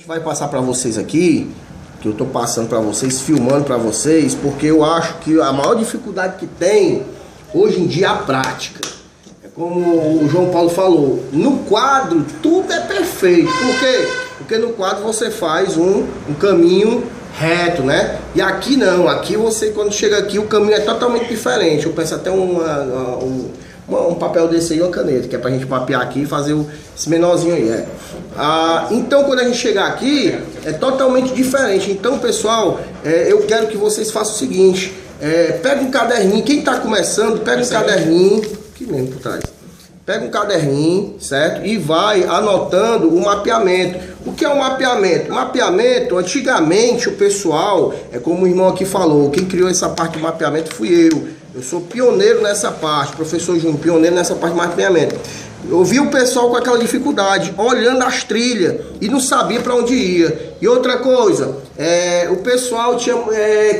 Vai passar para vocês aqui, que eu estou passando para vocês, filmando para vocês, porque eu acho que a maior dificuldade que tem hoje em dia é a prática. É como o João Paulo falou, no quadro tudo é perfeito. Por quê? Porque no quadro você faz um caminho reto, né? E aqui não, aqui você, quando chega aqui, o caminho é totalmente diferente. Eu penso até um papel desse aí, uma caneta, que é pra gente mapear aqui e fazer esse menorzinho aí. Então, quando a gente chegar aqui, é totalmente diferente. Então, pessoal, eu quero que vocês façam o seguinte: pega um caderninho, quem tá começando, pega um caderninho, aqui mesmo por trás. Pega um caderninho, certo? E vai anotando o mapeamento. O que é um mapeamento? Mapeamento, antigamente o pessoal, como o irmão aqui falou, quem criou essa parte do mapeamento fui eu. Eu sou pioneiro nessa parte, professor Júnior, pioneiro nessa parte de mapeamento. Eu vi o pessoal com aquela dificuldade, olhando as trilhas e não sabia para onde ia. E outra coisa, o pessoal tinha...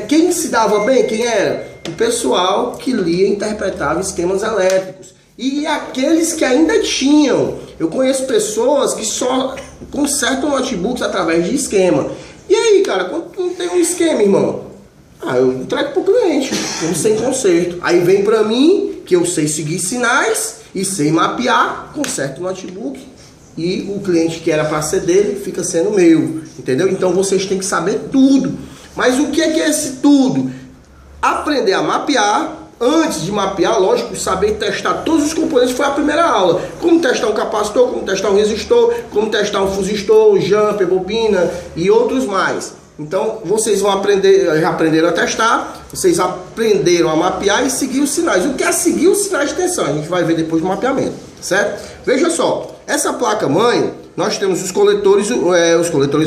quem se dava bem, quem era? O pessoal que lia e interpretava esquemas elétricos. E aqueles que ainda tinham. Eu conheço pessoas que só consertam notebooks através de esquema. E aí, cara, quando tu não tem um esquema, irmão? Eu entrego pro cliente, como sem conserto. Aí vem pra mim, que eu sei seguir sinais e sei mapear, conserto o notebook. E o cliente que era para ser dele, fica sendo meu. Entendeu? Então vocês têm que saber tudo. Mas o que é esse tudo? Aprender a mapear. Antes de mapear, lógico, saber testar todos os componentes foi a primeira aula. Como testar um capacitor, como testar um resistor, como testar um fusistor, jumper, bobina e outros mais. Então, vocês vão aprender, já aprenderam a testar, vocês aprenderam a mapear e seguir os sinais. O que é seguir os sinais de tensão? A gente vai ver depois do mapeamento, certo? Veja só, essa placa-mãe, nós temos os coletores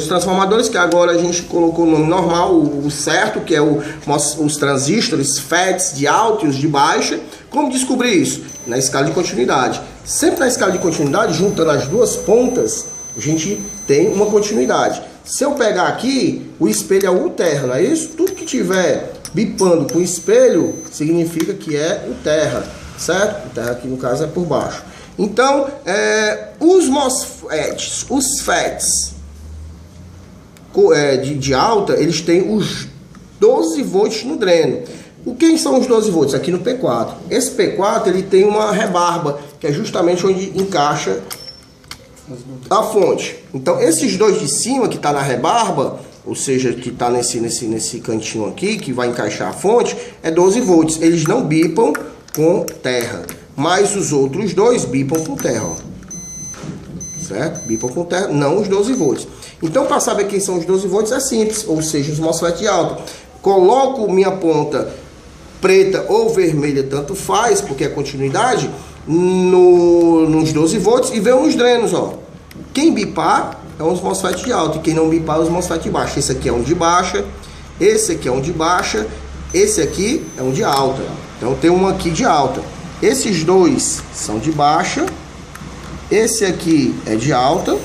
transformadores, que agora a gente colocou o nome normal, o certo, que é os transistores FETs de alta e os de baixa. Como descobrir isso? Na escala de continuidade. Sempre na escala de continuidade, juntando as duas pontas, a gente tem uma continuidade. Se eu pegar aqui, o espelho é o terra, não é isso? Tudo que tiver bipando com o espelho, significa que é o terra, certo? O terra aqui no caso é por baixo. Então, os MOSFETs, os FETs de alta, eles têm os 12 volts no dreno. Quem são os 12 volts? Aqui no P4. Esse P4 ele tem uma rebarba, que é justamente onde encaixa a fonte. Então, esses dois de cima que está na rebarba, ou seja, que está nesse cantinho aqui, que vai encaixar a fonte, é 12 volts. Eles não bipam com terra. Mas os outros dois bipam com terra, ó. Certo? Bipam com terra, não os 12 volts. Então, para saber quem são os 12 volts é simples, ou seja, os MOSFET de alta. Coloco minha ponta preta ou vermelha, tanto faz, porque é continuidade, nos 12 volts e veio nos drenos, ó. Quem bipar é os MOSFET de alta e quem não bipar é os MOSFET de baixa. Esse aqui é um de baixa, esse aqui é um de baixa, esse aqui é um de alta. Então, tem um aqui de alta. Esses dois são de baixa, esse aqui é de alta,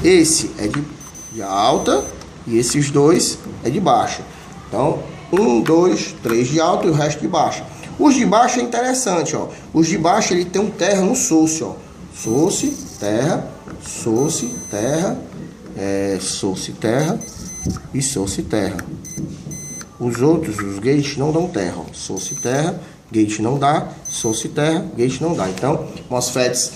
esse é de alta e esses dois é de baixa. Então, 1, 2, 3 de alta e o resto de baixa. Os de baixa é interessante, ó. Os de baixa ele tem um terra no source, ó. Source, terra, source, terra, source, terra e source, terra. Os outros, os gates não dão terra, ó. Source, terra, gate não dá, source, terra, gate não dá. Então, MOSFETs,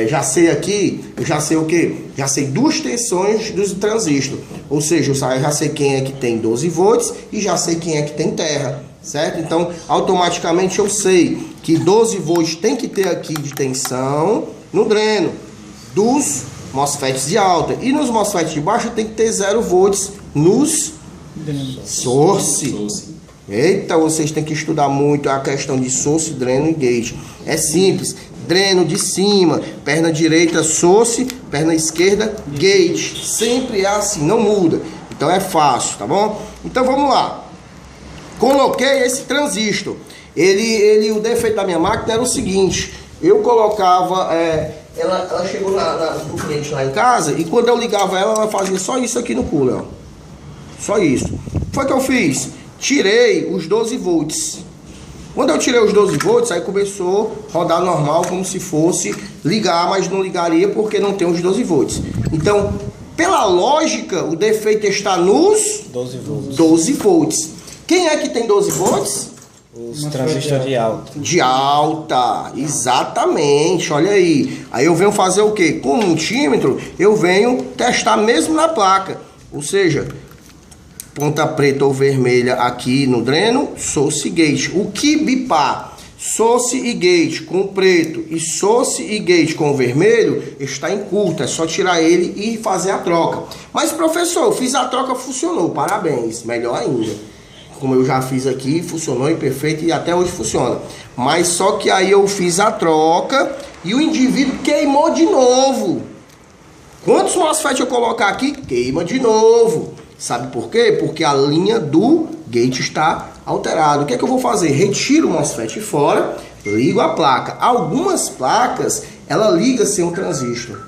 já sei aqui, eu já sei o que? Já sei duas tensões dos transistores. Ou seja, eu já sei quem é que tem 12 volts e já sei quem é que tem terra, certo? Então, automaticamente eu sei que 12 volts tem que ter aqui de tensão no dreno dos MOSFETs de alta. E nos MOSFETs de baixa tem que ter 0 volts nos source. Eita, vocês têm que estudar muito a questão de source, dreno e gate. É simples. Dreno de cima, perna direita source, perna esquerda gate. Sempre é assim, não muda. Então é fácil, tá bom? Então vamos lá. Coloquei esse transistor. O defeito da minha máquina era o seguinte: eu colocava, ela chegou no cliente lá em casa e quando eu ligava ela fazia só isso aqui no cooler, ó. Só isso. O que foi que eu fiz? Tirei os 12 volts. Quando eu tirei os 12 volts, aí começou a rodar normal, como se fosse ligar, mas não ligaria porque não tem os 12 volts. Então, Pela lógica, o defeito está nos 12 volts. 12 volts. Quem é que tem 12 volts? Os transistores de alta. De alta, exatamente, olha aí. Aí eu venho fazer o quê? Com um multímetro, eu venho testar mesmo na placa. Ou seja, ponta preta ou vermelha aqui no dreno, source e gate. O que bipar source e gate com preto e source e gate com vermelho está em curto, é só tirar ele e fazer a troca. Mas professor, eu fiz a troca, funcionou, parabéns, melhor ainda. Como eu já fiz aqui, funcionou e perfeito e até hoje funciona. Mas só que aí eu fiz a troca e o indivíduo queimou de novo. Quantos MOSFET eu colocar aqui, queima de novo. Sabe por quê? Porque a linha do gate está alterada. O que é que eu vou fazer? Retiro o MOSFET fora, ligo a placa. Algumas placas, ela liga sem um transistor.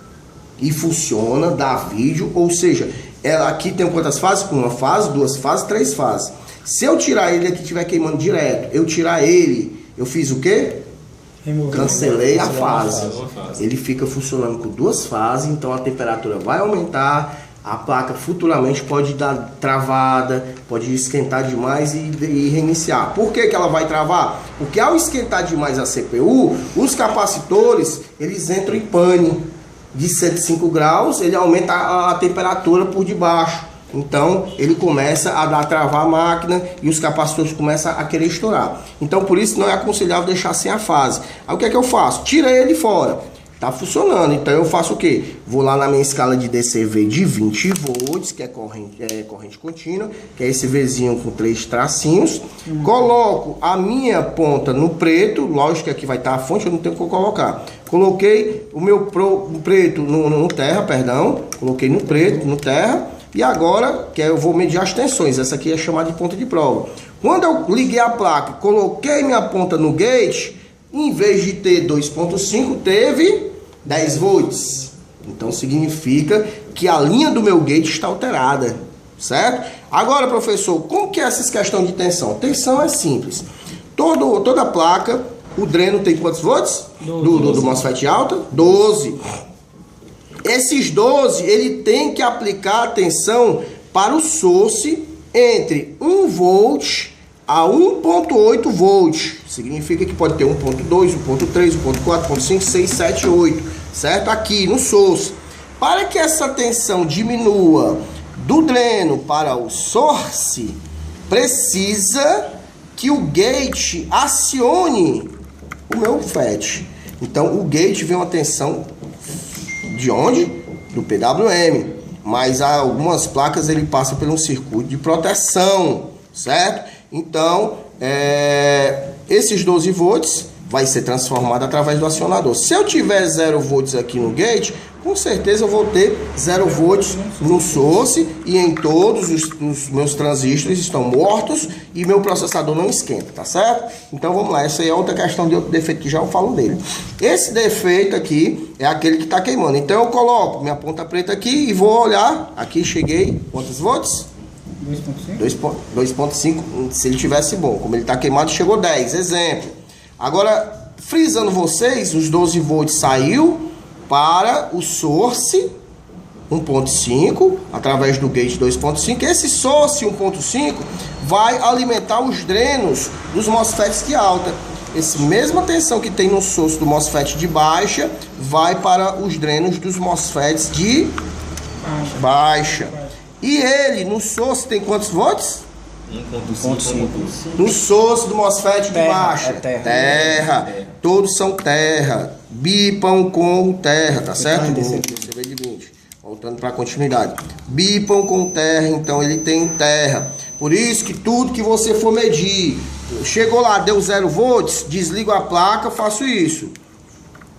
E funciona, dá vídeo, ou seja, ela aqui tem quantas fases? Uma fase, duas fases, três fases. Se eu tirar ele aqui, estiver queimando direto, eu tirar ele, eu fiz o quê? Cancelei a fase. Ele fica funcionando com duas fases, então a temperatura vai aumentar. A placa futuramente pode dar travada, pode esquentar demais e reiniciar. Por que que ela vai travar? Porque ao esquentar demais a CPU, os capacitores, eles entram em pane. De 105 graus, ele aumenta a temperatura por debaixo. Então, ele começa a travar a máquina e os capacitores começam a querer estourar. Então, por isso, não é aconselhável deixar sem a fase. Aí, o que é que eu faço? Tira ele fora. Tá funcionando, então eu faço o quê? Vou lá na minha escala de DCV de 20 volts, que é corrente contínua, que é esse Vzinho com 3 tracinhos. Coloco a minha ponta no preto, lógico que aqui vai estar a fonte, eu não tenho o que colocar. Coloquei o meu preto no terra, perdão, coloquei no preto, no terra, e agora que eu vou medir as tensões, essa aqui é chamada de ponta de prova. Quando eu liguei a placa, coloquei minha ponta no gate, em vez de ter 2.5, teve 10 volts. Então significa que a linha do meu gate está alterada, certo? Agora, professor, como que é essa questão de tensão? Tensão é simples. Toda placa, o dreno tem quantos volts? Do MOSFET alta? 12. Esses 12, ele tem que aplicar a tensão para o source entre 1 volt a 1.8 volts. Significa que pode ter 1.2, 1.3, 1.4, 1.5, 6, 7, 8, certo? Aqui no source. Para que essa tensão diminua do dreno para o source, precisa que o gate acione o meu FET. Então o gate vem uma tensão de onde? Do PWM. Mas algumas placas ele passa por um circuito de proteção, certo? Então, esses 12 volts vai ser transformado através do acionador. Se eu tiver 0 volts aqui no gate, com certeza eu vou ter 0 volts no source e em todos os meus transistores estão mortos e meu processador não esquenta, tá certo? Então vamos lá, essa aí é outra questão de outro defeito que já eu falo dele. Esse defeito aqui é aquele que está queimando. Então eu coloco minha ponta preta aqui e vou olhar. Aqui cheguei, quantos volts? 2.5, se ele tivesse bom. Como ele está queimado, chegou 10, exemplo. Agora, frisando vocês, os 12 volts saiu para o source 1.5, através do gate 2.5. Esse source 1.5 vai alimentar os drenos dos MOSFETs de alta. Essa mesma tensão que tem no source do MOSFET de baixa, vai para os drenos dos MOSFETs de baixa. E ele, no source, tem quantos volts? 1.5. No source do MOSFET de baixa. Terra. Todos são terra. Bipam com terra, tá certo? DCV de 20. Voltando para a continuidade. Bipam com terra, então ele tem terra. Por isso que tudo que você for medir, chegou lá, deu 0 volts, desligo a placa, faço isso.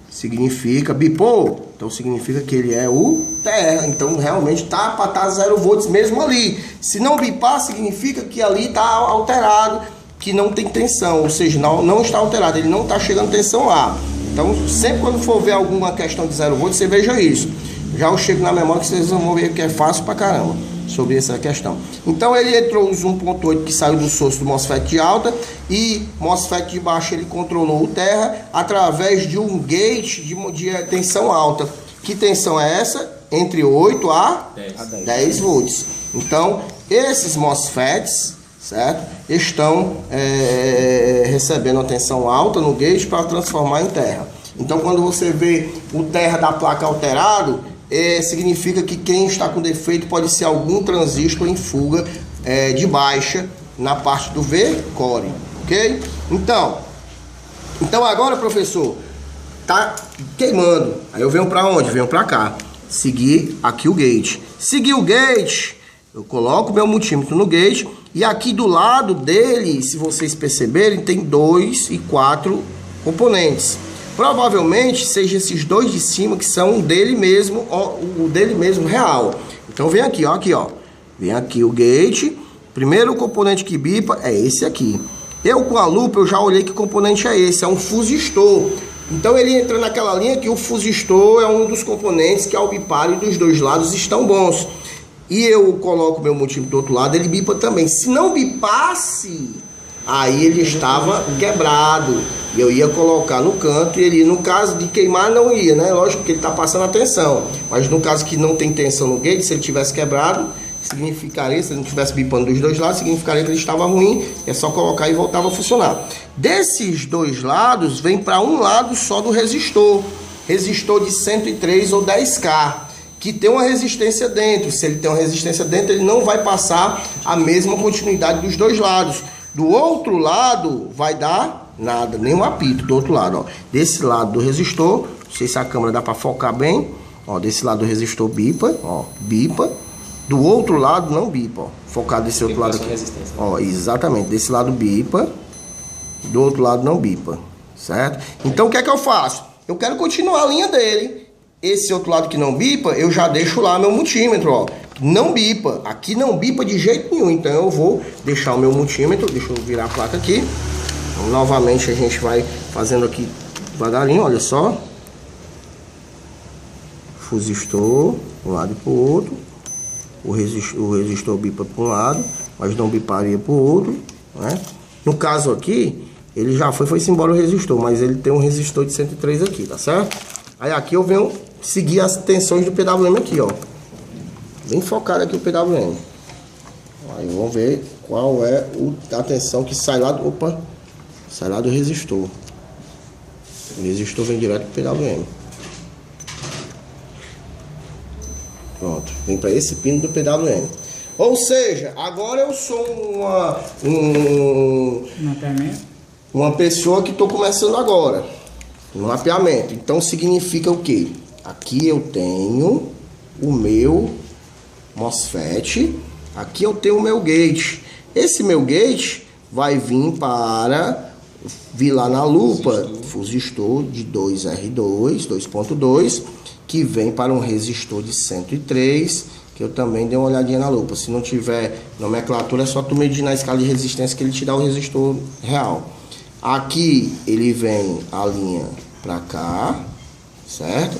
Significa, bipou, então significa que ele é o terra. Então realmente tá para estar 0 volts mesmo ali. Se não bipar, significa que ali está alterado, que não tem tensão, ou seja, não está alterado, ele não está chegando tensão lá. Então sempre quando for ver alguma questão de 0 volts, você veja isso. Já eu chego na memória que vocês vão ver que é fácil pra caramba sobre essa questão. Então ele entrou os 1.8 que saiu do source do MOSFET de alta e MOSFET de baixa ele controlou o terra através de um gate de tensão alta. Que tensão é essa? entre 8 a 10. 10 volts. Então, esses MOSFETs, certo? Estão recebendo a tensão alta no gate para transformar em terra. Então, quando você vê o terra da placa alterado, significa que quem está com defeito pode ser algum transistor em fuga de baixa na parte do V-core, ok? Então agora, professor, tá queimando. Aí eu venho para onde? Venho para cá. Seguir aqui o gate. Seguir o gate, eu coloco o meu multímetro no gate e aqui do lado dele, se vocês perceberem, tem 2 e 4 componentes. Provavelmente seja esses dois de cima que são dele mesmo, o dele mesmo real. Então vem aqui, ó, vem aqui o gate. Primeiro componente que bipa é esse aqui. Eu com a lupa eu já olhei que componente é esse, é um fusistor. Então ele entra naquela linha que o fusistor é um dos componentes que ao bipar dos dois lados estão bons. E eu coloco meu multímetro do outro lado, ele bipa também. Se não bipasse, aí ele estava quebrado. E eu ia colocar no canto e ele, no caso de queimar, não ia, né? Lógico que ele está passando a tensão. Mas no caso que não tem tensão no gate, se ele tivesse quebrado, significaria, se ele não estivesse bipando dos dois lados, significaria que ele estava ruim. É só colocar e voltava a funcionar. Desses dois lados, vem para um lado só do resistor. Resistor de 103 ou 10K. Que tem uma resistência dentro. Se ele tem uma resistência dentro, ele não vai passar a mesma continuidade dos dois lados. Do outro lado, vai dar nada, nem um apito do outro lado, ó. Desse lado do resistor, não sei se a câmera dá para focar bem, ó, desse lado do resistor bipa, ó, bipa. Do outro lado não bipa, ó. Focado desse outro lado aqui. Ó, exatamente, desse lado bipa, do outro lado não bipa, certo? Então o que é que eu faço? Eu quero continuar a linha dele. Esse outro lado que não bipa, eu já deixo lá meu multímetro, ó. Não bipa, aqui não bipa de jeito nenhum. Então eu vou deixar o meu multímetro, deixa eu virar a placa aqui. Então, novamente a gente vai fazendo aqui devagarinho, olha só. Fusistor, um lado e pro outro. O resistor bipa para um lado, mas não biparia para o outro, né? No caso aqui, ele já foi-se embora o resistor, mas ele tem um resistor de 103 aqui, tá certo? Aí aqui eu venho seguir as tensões do PWM aqui, ó. Bem focado aqui o PWM. Aí vamos ver qual é a tensão que sai lá do... Opa! Sai lá do resistor. O resistor vem direto pro PWM. Pronto, vem para esse pino do PWM. Ou seja, agora eu sou uma pessoa que estou começando agora no mapeamento. Então significa o quê? Aqui eu tenho o meu MOSFET, aqui eu tenho o meu gate. Esse meu gate vai vir lá na lupa, fusistor de 2R2, 2.2, que vem para um resistor de 103, que eu também dei uma olhadinha na lupa. Se não tiver nomenclatura, é só tu medir na escala de resistência que ele te dá o resistor real. Aqui ele vem a linha para cá, certo?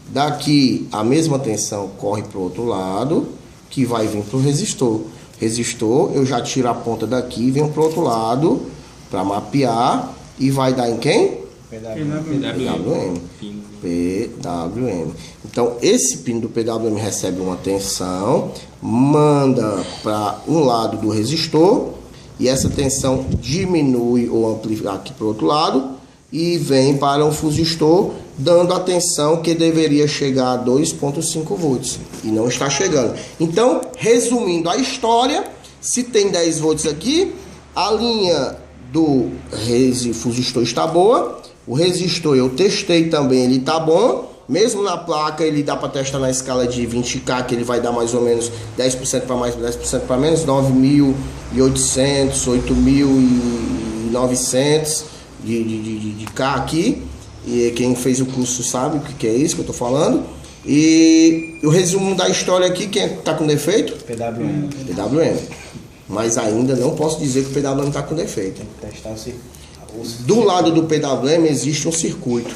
Daqui a mesma tensão corre para o outro lado, que vai vir para o resistor. Resistor, eu já tiro a ponta daqui e venho para o outro lado para mapear e vai dar em quem? PWM. Então esse pino do PWM recebe uma tensão, manda para um lado do resistor e essa tensão diminui ou amplifica aqui para o outro lado e vem para um fusistor, dando a tensão que deveria chegar a 2.5 volts e não está chegando. Então, resumindo a história, se tem 10 volts aqui, a linha do fusistor está boa. O resistor eu testei também, ele tá bom. Mesmo na placa ele dá para testar na escala de 20K, que ele vai dar mais ou menos 10% para mais, 10% para menos, 9.800, 8.900 de K aqui. E quem fez o curso sabe o que é isso que eu tô falando. E o resumo da história aqui, quem tá com defeito? PWM. Mas ainda não posso dizer que o PWM tá com defeito. Tem que testar o circuito. Do lado do PWM existe um circuito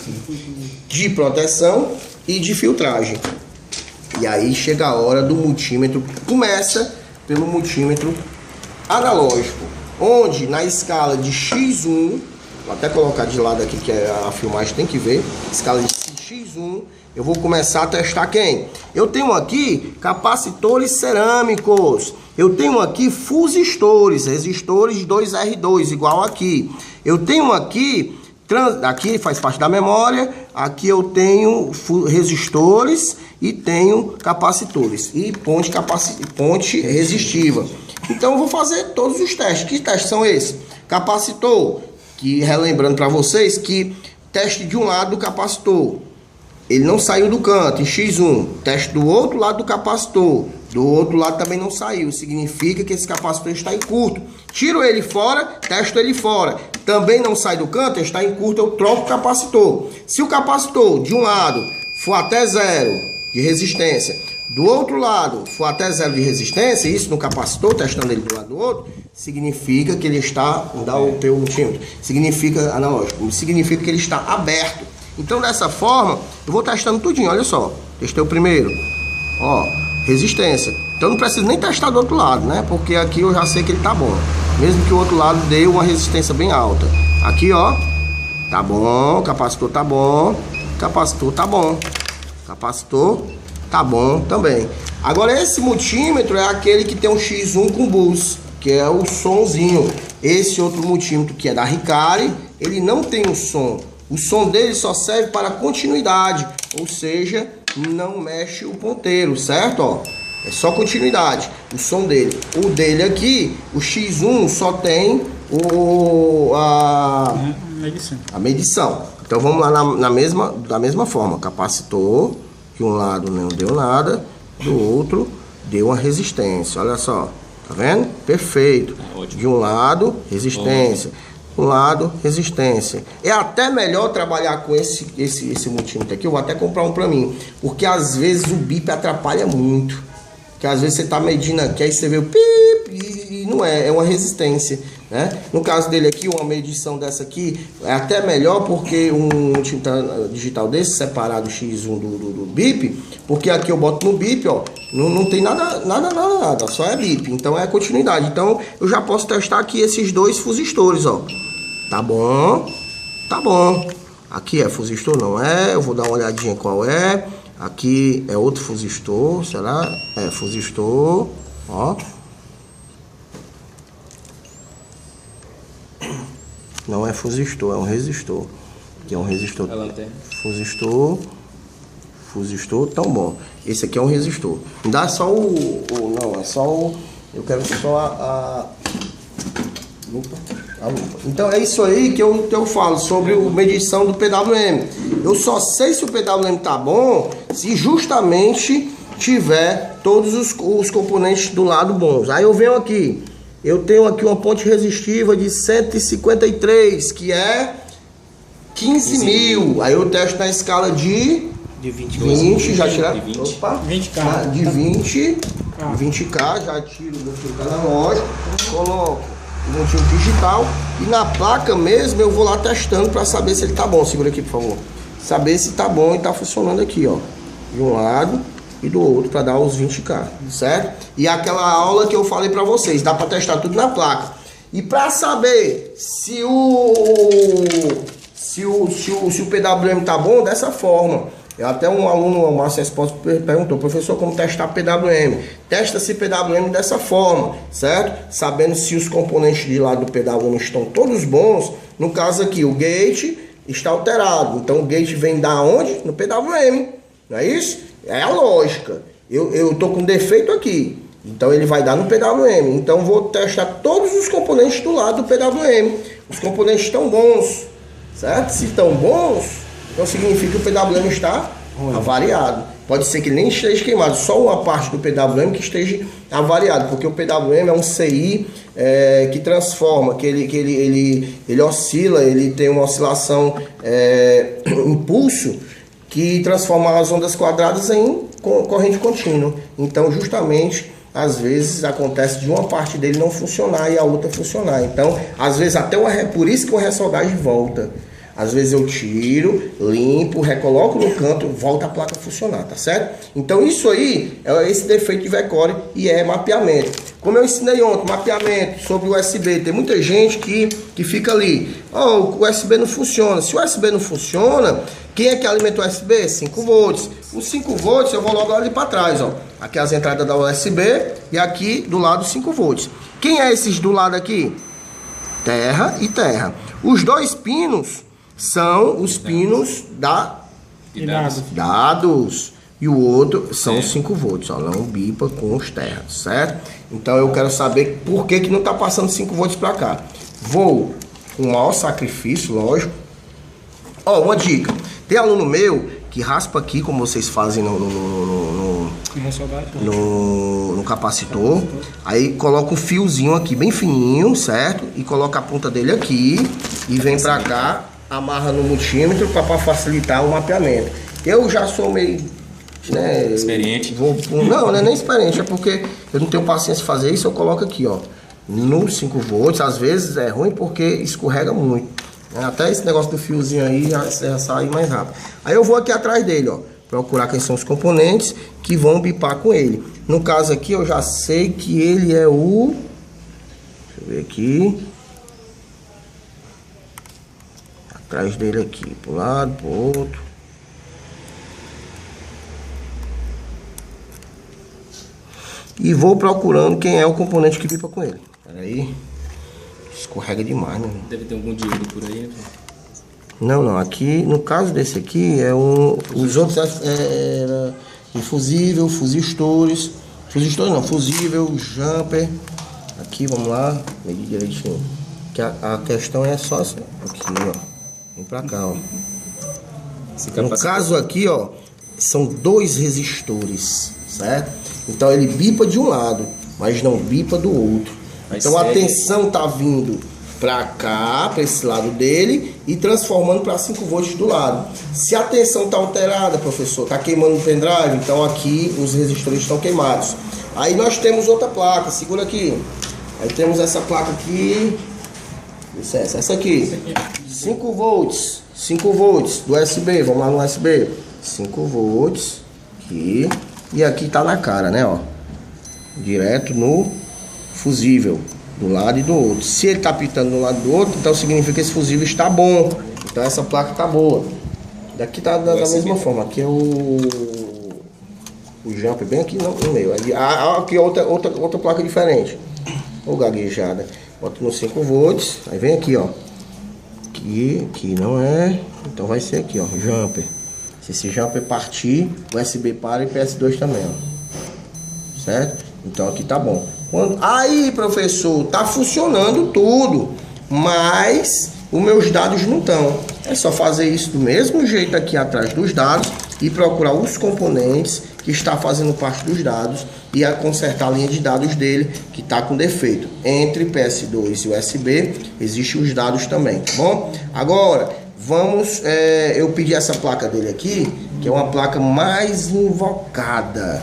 de proteção e de filtragem. E aí chega a hora do multímetro. Começa pelo multímetro analógico, onde na escala de X1, vou até colocar de lado aqui que a filmagem tem que ver, escala de X1, eu vou começar a testar quem? Eu tenho aqui capacitores cerâmicos. Eu tenho aqui fusistores, resistores 2R2, igual aqui. Eu tenho aqui, aqui faz parte da memória, aqui eu tenho resistores e tenho capacitores. E ponte resistiva. Então eu vou fazer todos os testes. Que testes são esses? Capacitor, que relembrando para vocês que teste de um lado do capacitor, ele não saiu do canto, em X1. Teste do outro lado do capacitor, do outro lado também não saiu. Significa que esse capacitor está em curto. Tiro ele fora, testo ele fora. Também não sai do canto, está em curto, eu troco o capacitor. Se o capacitor de um lado for até 0 de resistência, do outro lado for até 0 de resistência, isso no capacitor, testando ele do lado do outro, significa que ele está, vou dar o teu multímetro, significa, analógico, significa que ele está aberto. Então dessa forma, eu vou testando tudinho, olha só. Testei o primeiro, ó, resistência. Então não preciso nem testar do outro lado, né? Porque aqui eu já sei que ele tá bom. Mesmo que o outro lado dê uma resistência bem alta. Aqui, ó, tá bom, capacitor tá bom, capacitor tá bom, capacitor tá bom também. Agora esse multímetro é aquele que tem um X1 com bus, que é o sonzinho. Esse outro multímetro que é da Ricari, ele não tem um som. O som dele só serve para continuidade, ou seja, não mexe o ponteiro, certo? Ó, é só continuidade, o som dele. O dele aqui, o X1 só tem a medição. Então vamos lá da mesma forma, capacitor, de um lado não deu nada, do outro deu uma resistência, olha só, tá vendo? Perfeito. De um lado, resistência. Um lado, resistência. É até melhor trabalhar com esse multímetro aqui. Eu vou até comprar um pra mim, porque às vezes o bip atrapalha muito. Porque às vezes você tá medindo aqui, aí você vê o pip e não é uma resistência, né? No caso dele aqui, uma medição dessa aqui é até melhor, porque um multímetro digital desse, separado X1 do bip, porque aqui eu boto no bip, ó, não tem nada, só é bip, então é continuidade. Então eu já posso testar aqui esses dois fusistores, ó. Tá bom, tá bom. Aqui é fusistor, não é? Eu vou dar uma olhadinha qual é. Aqui é outro fusistor, será? É fusistor, ó. Não é fusistor, é um resistor. Aqui é um resistor. Fusistor, tão bom. Esse aqui é um resistor. Não dá só não, é só o... Eu quero só a lupa. Então é isso aí que eu falo sobre a medição do PWM. Eu só sei se o PWM tá bom se justamente tiver todos os componentes do lado bons. Aí eu venho aqui, eu tenho aqui uma ponte resistiva de 153, que é 15 mil. Aí eu testo na escala de 20, já tiraram? Opa, 20K. De 20K, já tiro do filtro analógico, coloco no multímetro digital e na placa mesmo eu vou lá testando para saber se ele tá bom. Segura aqui, por favor. Saber se tá bom e tá funcionando aqui, ó, de um lado e do outro, para dar os 20K, certo? E aquela aula que eu falei para vocês, dá para testar tudo na placa. E para saber se o PWM tá bom, dessa forma. Até um aluno, o Márcio Espósito, perguntou: professor, como testar PWM? Testa-se PWM dessa forma, certo? Sabendo se os componentes de lá do PWM estão todos bons. No caso aqui, o gate está alterado. Então o gate vem da onde? No PWM, não é isso? É a lógica. Eu tô com defeito aqui, então ele vai dar no PWM. Então vou testar todos os componentes do lado do PWM. Os componentes estão bons, certo? Se estão bons, então significa que o PWM está avariado. Pode ser que nem esteja queimado, só uma parte do PWM que esteja avariado, porque o PWM é um CI que transforma, que ele oscila, ele tem uma oscilação impulso que transforma as ondas quadradas em corrente contínua. Então justamente às vezes acontece de uma parte dele não funcionar e a outra funcionar. Então às vezes até por isso que uma ressoldagem volta. Às vezes eu tiro, limpo, recoloco no canto, volta a placa a funcionar, tá certo? Então isso aí é esse defeito de VECORE e é mapeamento. Como eu ensinei ontem, mapeamento sobre o USB, tem muita gente que fica ali, o USB não funciona. Se o USB não funciona, quem é que alimenta o USB? 5 volts. Os 5 volts eu vou logo ali para trás, ó. Aqui as entradas da USB e aqui do lado 5 volts. Quem é esses do lado aqui? Terra e terra. Os 2 pinos são os pinos dados. E o outro são os 5 volts, ó, não bipa com os terras, certo? Então eu quero saber por que não tá passando 5 volts para cá. Vou com o maior sacrifício, lógico. Ó, uma dica. Tem aluno meu que raspa aqui, como vocês fazem no capacitor. Aí coloca um fiozinho aqui bem fininho, certo? E coloca a ponta dele aqui e vem para cá, amarra no multímetro para facilitar o mapeamento. Eu já sou meio... experiente. Não é nem experiente, é porque eu não tenho paciência de fazer isso. Eu coloco aqui, ó, no 5 volts. Às vezes é ruim porque escorrega muito, né? Até esse negócio do fiozinho aí já sai mais rápido. Aí eu vou aqui atrás dele, ó, procurar quem são os componentes que vão bipar com ele. No caso aqui eu já sei que ele é o... Deixa eu ver aqui. Atrás dele aqui, pro lado, pro outro. E vou procurando quem é o componente que bipa com ele. Pera aí. Escorrega demais, né? Deve ter algum diodo por aí, né? Não. Aqui, no caso desse aqui, é um... Os outros era infusível, fusistores. Fusistores não, fusível, jumper. Aqui, vamos lá. Medir direitinho. Que a questão é só assim. Aqui, ó. Vem pra cá, ó. No caso aqui, ó, são 2 resistores, certo? Então ele bipa de um lado, mas não bipa do outro. Então a tensão tá vindo pra cá, pra esse lado dele, e transformando para 5 volts do lado. Se a tensão tá alterada, professor, tá queimando o pendrive, então aqui os resistores estão queimados. Aí nós temos outra placa, segura aqui. Aí temos essa placa aqui, essa aqui, 5 volts, 5 volts do USB, vamos lá no USB, 5 volts aqui. E aqui tá na cara, né, ó. Direto no fusível, do lado e do outro. Se ele tá pitando do lado do outro, então significa que esse fusível está bom. Então essa placa tá boa. Daqui tá da mesma forma. Aqui é o jump bem aqui no meio. Aqui outra placa diferente. Ou gaguejada. Bota no 5 volts. Aí vem aqui, ó. Aqui não é. Então vai ser aqui, ó. Jumper. Se esse jumper partir, USB para e PS2 também, ó. Certo? Então aqui tá bom. Aí, professor, tá funcionando tudo, mas os meus dados não estão. É só fazer isso do mesmo jeito aqui atrás dos dados e procurar os componentes que está fazendo parte dos dados e consertar a linha de dados dele que está com defeito. Entre PS2 e USB existem os dados também, tá bom? Agora vamos, eu pedi essa placa dele aqui, que é uma placa mais invocada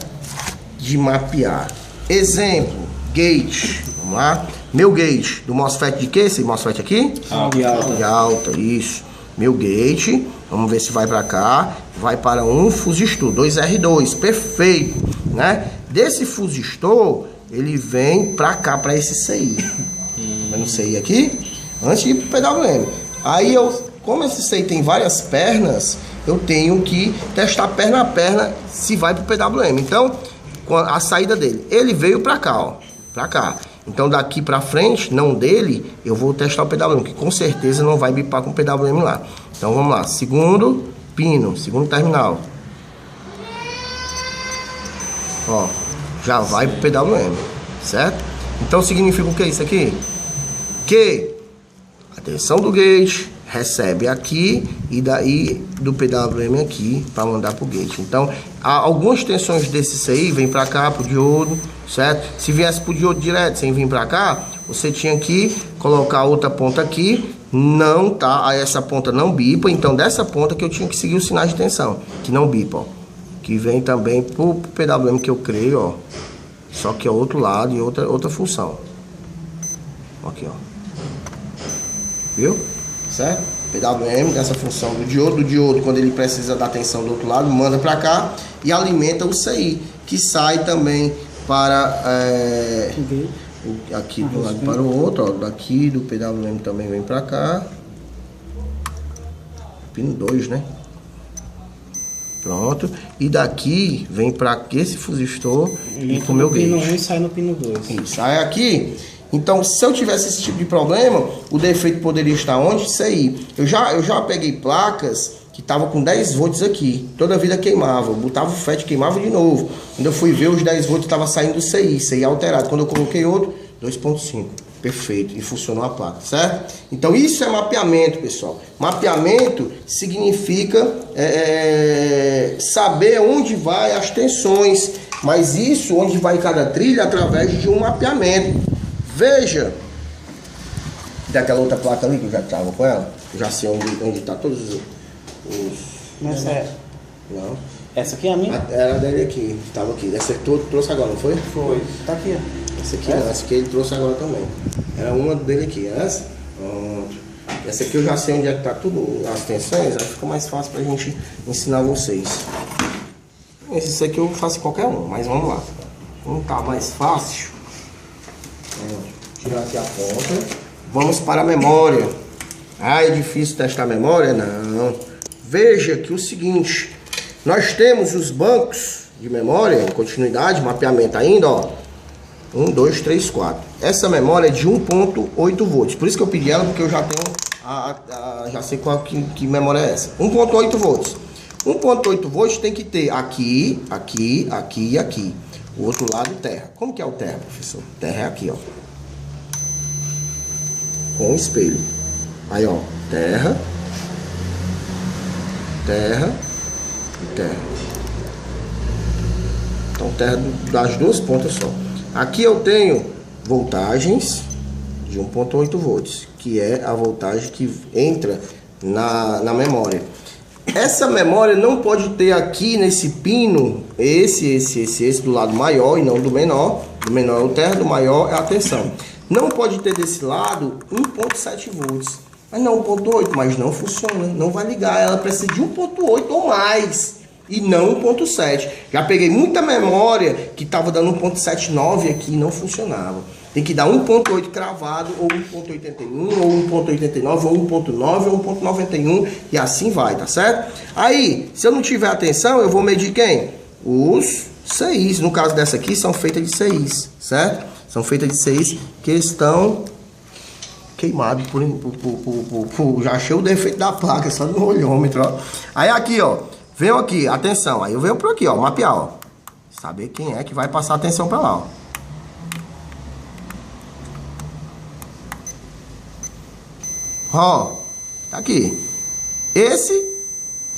de mapear. Exemplo, gate, vamos lá. Meu gate do MOSFET de que? Esse MOSFET aqui? De alta. De alta, isso. Meu gate, vamos ver se vai para cá. Vai para um fusistor, 2R2, perfeito, né? Desse fusistor, ele vem para cá, para esse CI. Vendo o CI aqui? Antes de ir pro PWM. Aí como esse CI tem várias pernas, eu tenho que testar perna a perna se vai pro PWM. Então, a saída dele, ele veio para cá, ó, para cá. Então daqui para frente, não dele, eu vou testar o PWM, que com certeza não vai bipar com o PWM lá. Então vamos lá, segundo pino, segundo terminal. Ó, já vai pro PWM, certo? Então significa o que isso aqui? Que a tensão do gate recebe aqui e daí do PWM aqui para mandar pro gate. Então, algumas tensões desse CI vem para cá pro diodo, certo? Se viesse pro diodo direto sem vir para cá, você tinha que colocar outra ponta aqui, não tá, aí essa ponta não bipa, então dessa ponta que eu tinha que seguir os sinais de tensão, que não bipa, ó, que vem também pro PWM que eu creio, ó, só que é outro lado e outra função. Aqui, ó. Viu? Certo? PWM, dessa função do diodo quando ele precisa da tensão do outro lado, manda para cá e alimenta o CI, que sai também para aqui de um lado para o outro, ó, daqui do PWM também vem para cá. Pino 2, né? Pronto. E daqui vem para esse fusistor e pro meu gate. Pino 1 e sai no pino 2. Isso. Aí aqui, então se eu tivesse esse tipo de problema, o defeito poderia estar onde? Isso aí. Eu já peguei placas que tava com 10 volts aqui. Toda vida queimava. Eu botava o FET, queimava de novo. Quando eu fui ver, os 10 volts tava saindo do CI alterado. Quando eu coloquei outro, 2.5. Perfeito, e funcionou a placa, certo? Então isso é mapeamento, pessoal. Mapeamento significa saber onde vai as tensões, mas isso, onde vai cada trilha, através de um mapeamento. Veja, daquela outra placa ali que eu já estava com ela, eu já sei onde está todos os... Nessa é... Não. Essa aqui é a minha? Era dele aqui, estava aqui. Essa trouxe agora, não foi? Foi. Tá aqui, ó. Essa aqui não, essa aqui ele trouxe agora também. Era uma dele aqui, essa? Pronto. Essa aqui eu já sei onde é que tá tudo, as tensões, aí fica mais fácil pra gente ensinar vocês. Esse aqui eu faço em qualquer um, mas vamos lá. Um tá mais fácil. Tirar aqui a ponta. Vamos para a memória. Ah, é difícil testar a memória? Não. Veja que o seguinte, nós temos os bancos de memória, em continuidade, mapeamento ainda, ó. 1, 2, 3, 4. Essa memória é de 1.8 volts. Por isso que eu pedi ela, porque eu já tenho já sei qual que memória é essa. 1.8 volts. 1.8 volts tem que ter aqui, aqui, aqui e aqui. O outro lado, terra. Como que é o terra, professor? Terra é aqui, ó. Com o espelho. Aí, ó. Terra. Terra. E terra. Então, terra das duas pontas só. Aqui eu tenho voltagens de 1.8 volts, que é a voltagem que entra na memória. Essa memória não pode ter aqui nesse pino, esse do lado maior e não do menor. Do menor é o terra, do maior é a tensão. Não pode ter desse lado 1.7 volts. Mas não 1.8, mas não funciona, não vai ligar. Ela precisa de 1.8 ou mais. E não 1.7. Já peguei muita memória que estava dando 1.79 aqui e não funcionava. Tem que dar 1.8 cravado, ou 1.81, ou 1.89, ou 1.9, ou 1.91, e assim vai, tá certo? Aí, se eu não tiver atenção, eu vou medir quem? Os CIs. No caso dessa aqui, são feitas de CIs, certo? São feitas de CIs que estão queimados já achei o defeito da placa, só no olhômetro, ó. Aí aqui, ó. Venho aqui, atenção, aí eu venho por aqui, ó, mapear, ó. Saber quem é que vai passar atenção pra lá, ó. Ó, tá aqui. Esse,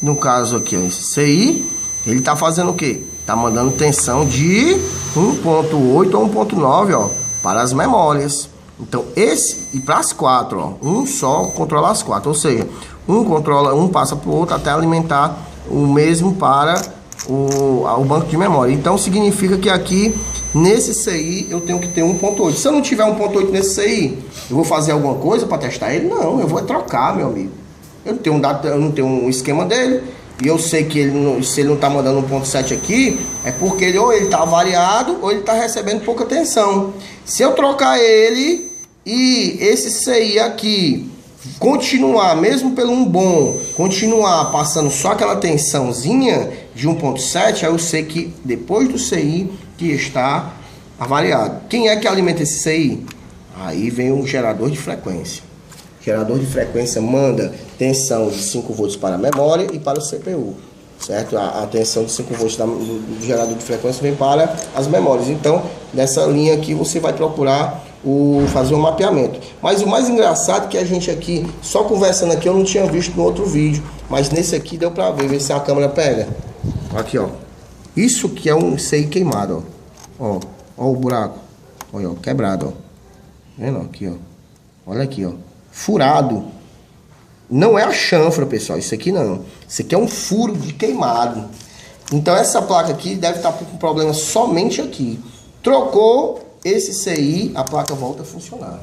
no caso aqui, ó, esse CI, ele tá fazendo o quê? Tá mandando tensão de 1.8 ou 1.9, ó, para as memórias. Então, esse, e para as quatro, ó, um só controla as quatro, ou seja, um passa pro outro até alimentar o mesmo para o banco de memória. Então significa que aqui nesse CI eu tenho que ter 1.8. Se eu não tiver 1.8 nesse CI, eu vou fazer alguma coisa para testar ele? Não, eu vou trocar, meu amigo. Eu não tenho um esquema dele. E eu sei que se ele não está mandando 1.7 aqui, é porque ou ele está variado ou ele está recebendo pouca tensão. Se eu trocar ele e esse CI aqui continuar, mesmo pelo um bom, continuar passando só aquela tensãozinha de 1.7, aí eu sei que depois do CI que está avariado. Quem é que alimenta esse CI? Aí vem o gerador de frequência. O gerador de frequência manda tensão de 5 volts para a memória e para o CPU, certo? A tensão de 5 volts do gerador de frequência vem para as memórias. Então, nessa linha aqui você vai procurar fazer um mapeamento. Mas o mais engraçado é que a gente aqui, só conversando aqui, eu não tinha visto no outro vídeo, mas nesse aqui deu pra ver se a câmera pega. Aqui, ó. Isso que é um CI queimado, ó. Ó o buraco. Olha, ó, quebrado, ó. Vendo aqui, ó. Olha aqui, ó. Furado. Não é a chanfra, pessoal. Isso aqui não. Isso aqui é um furo de queimado. Então essa placa aqui deve estar com problema somente aqui. Trocou esse CI, a placa volta a funcionar.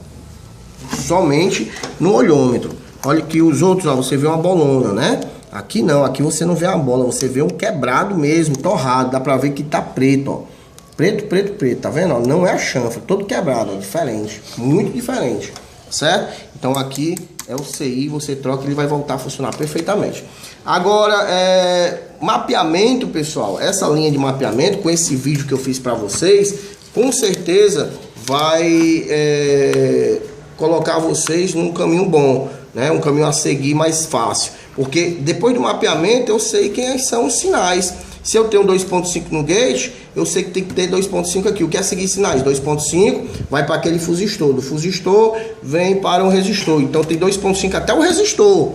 Somente no olhômetro. Olha que os outros, ó, você vê uma bolona, né? Aqui não, aqui você não vê a bola, você vê um quebrado mesmo, torrado. Dá pra ver que tá preto, ó. Preto, preto, preto, tá vendo? Ó, não é a chanfra, todo quebrado, ó, diferente, muito diferente, certo? Então aqui é o CI, você troca, ele vai voltar a funcionar perfeitamente. Agora, mapeamento, pessoal, essa linha de mapeamento, com esse vídeo que eu fiz para vocês, com certeza vai colocar vocês num caminho bom, né? Um caminho a seguir mais fácil, porque depois do mapeamento eu sei quem são os sinais. Se eu tenho 2.5 no gate, eu sei que tem que ter 2.5 aqui. O que é seguir sinais? 2.5 vai para aquele fusistor. Do fusistor vem para um resistor. Então tem 2.5 até o resistor.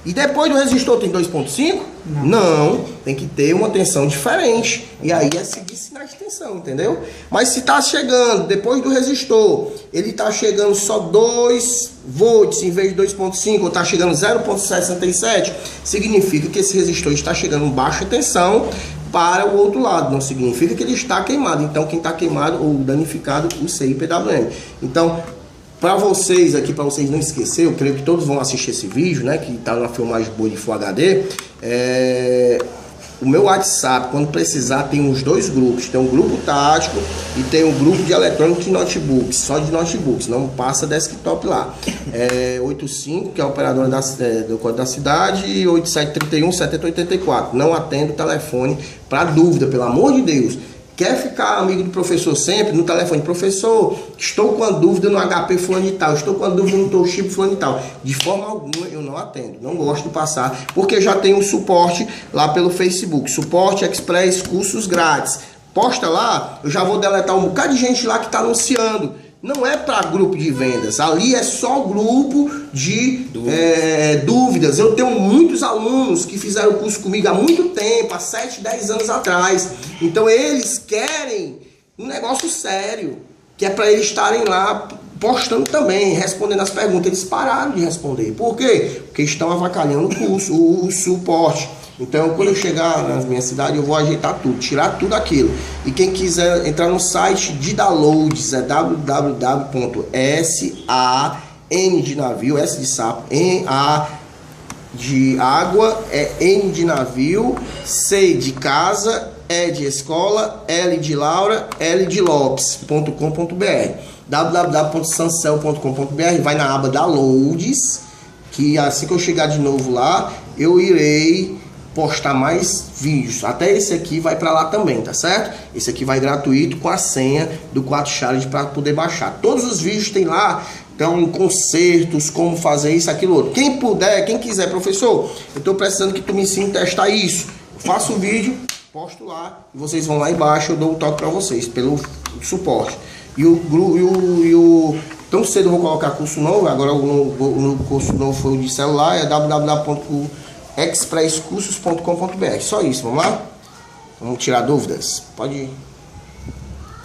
E depois do resistor tem 2.5? Não, tem que ter uma tensão diferente. E aí é seguir sinais de tensão, entendeu? Mas se está chegando, depois do resistor, ele está chegando só 2 volts em vez de 2.5, ou está chegando 0.67, significa que esse resistor está chegando em baixa tensão para o outro lado. Não significa que ele está queimado. Então quem está queimado ou danificado, o CI PWM. Então, para vocês aqui, para vocês não esquecer, eu creio que todos vão assistir esse vídeo, né, que está na filmagem boa de Full HD. O meu WhatsApp, quando precisar, tem os dois grupos. Tem um grupo tático e tem um grupo de eletrônicos e notebooks, só de notebooks, não passa desktop lá. 85, que é a operadora do Código da Cidade, e 8731 7084. Não atendo telefone para dúvida, pelo amor de Deus. Quer ficar amigo do professor sempre no telefone? Professor, estou com a dúvida no HP fulano e tal, estou com a dúvida no Toshiba fulano e tal. De forma alguma eu não atendo, não gosto de passar, porque já tem um suporte lá pelo Facebook. Suporte Express, cursos grátis. Posta lá, eu já vou deletar um bocado de gente lá que está anunciando. Não é para grupo de vendas, ali é só grupo de dúvidas. Eu tenho muitos alunos que fizeram o curso comigo há muito tempo, há 7, 10 anos atrás. Então eles querem um negócio sério, que é para eles estarem lá postando também, respondendo as perguntas. Eles pararam de responder. Por quê? Porque estão avacalhando o curso, o suporte. Então, quando eu chegar na minha cidade, eu vou ajeitar tudo, tirar tudo aquilo. E quem quiser entrar no site de downloads, é www.san de navio, S de sapo, A de água, N de navio, C de casa, E de escola, L de Laura, L de Lopes.com.br. www.sancel.com.br, vai na aba downloads, que assim que eu chegar de novo lá, eu irei postar mais vídeos. Até esse aqui vai para lá também, tá certo? Esse aqui vai gratuito com a senha do 4 Challenge para poder baixar. Todos os vídeos tem lá, então concertos, como fazer isso, aquilo outro. Quem puder, quem quiser, professor, eu estou precisando que tu me ensine a testar isso. Eu faço o vídeo, posto lá e vocês vão lá embaixo, eu dou um toque para vocês pelo suporte. Tão cedo eu vou colocar curso novo. Agora o curso novo foi o de celular, é www.expresscursos.com.br. Só isso, vamos lá? Vamos tirar dúvidas? Pode ir.